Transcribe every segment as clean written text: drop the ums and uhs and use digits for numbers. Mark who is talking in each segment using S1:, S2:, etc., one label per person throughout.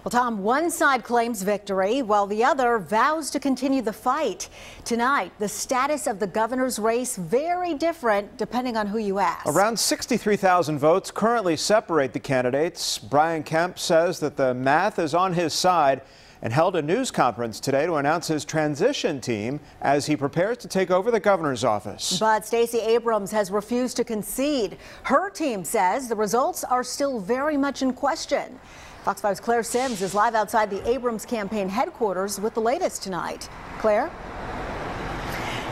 S1: Well, Tom, one side claims victory while the other vows to continue the fight. Tonight, the status of the governor's race very different depending on who you ask.
S2: Around 63,000 votes currently separate the candidates. Brian Kemp says that the math is on his side and held a news conference today to announce his transition team as he prepares to take over the governor's office. But Stacey Abrams has refused to concede. Her team says the results are still very much in question. Fox 5's Claire Sims is live outside the Abrams campaign headquarters with the latest tonight. Claire?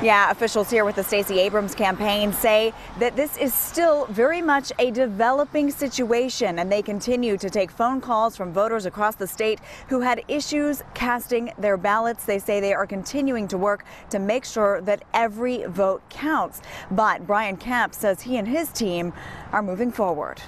S3: Yeah, officials here with the Stacey Abrams campaign say that this is still very much a developing situation, and they continue to take phone calls from voters across the state who had issues casting their ballots. They say they are continuing to work to make sure that every vote counts. But Brian Kemp says he and his team are moving forward.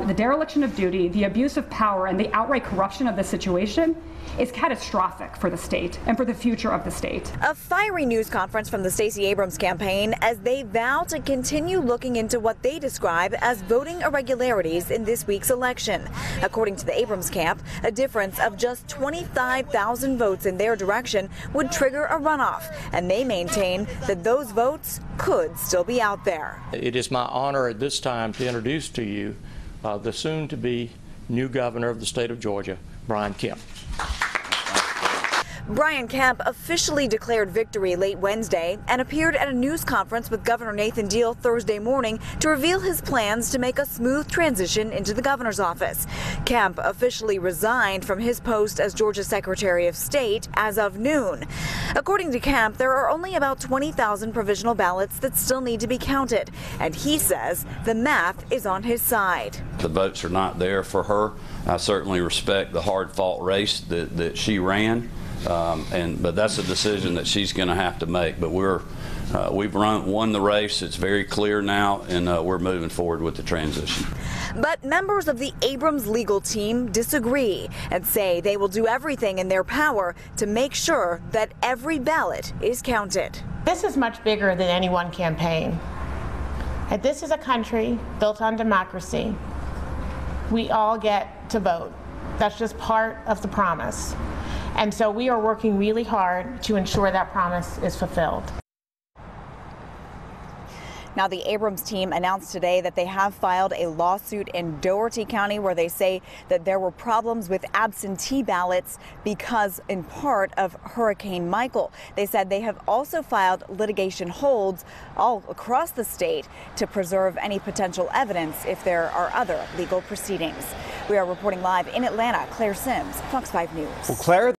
S4: The dereliction of duty, the abuse of power, and the outright corruption of the situation is catastrophic for the state and for the future of the state.
S3: A fiery news conference from the Stacey Abrams campaign as they vow to continue looking into what they describe as voting irregularities in this week's election. According to the Abrams camp, a difference of just 25,000 votes in their direction would trigger a runoff, and they maintain that those votes could still be out there.
S5: It is my honor at this time to introduce to you the soon-to-be new governor of the state of Georgia, Brian Kemp.
S3: Brian Kemp officially declared victory late Wednesday and appeared at a news conference with Governor Nathan Deal Thursday morning to reveal his plans to make a smooth transition into the governor's office. Kemp officially resigned from his post as Georgia's Secretary of State as of noon. According to Kemp, there are only about 20,000 provisional ballots that still need to be counted, and he says the math is on his side.
S6: The votes are not there for her. I certainly respect the hard-fought race that she ran. But that's a decision that she's going to have to make. But we've won the race. It's very clear now, and we're moving forward with the transition.
S3: But members of the Abrams legal team disagree and say they will do everything in their power to make sure that every ballot is counted.
S7: This is much bigger than any one campaign. And this is a country built on democracy. We all get to vote. That's just part of the promise. And so we are working really hard to ensure that promise is fulfilled.
S3: Now, the Abrams team announced today that they have filed a lawsuit in Dougherty County where they say that there were problems with absentee ballots because, in part, of Hurricane Michael. They said they have also filed litigation holds all across the state to preserve any potential evidence if there are other legal proceedings. We are reporting live in Atlanta. Claire Sims, Fox 5 News.
S2: Well, Claire.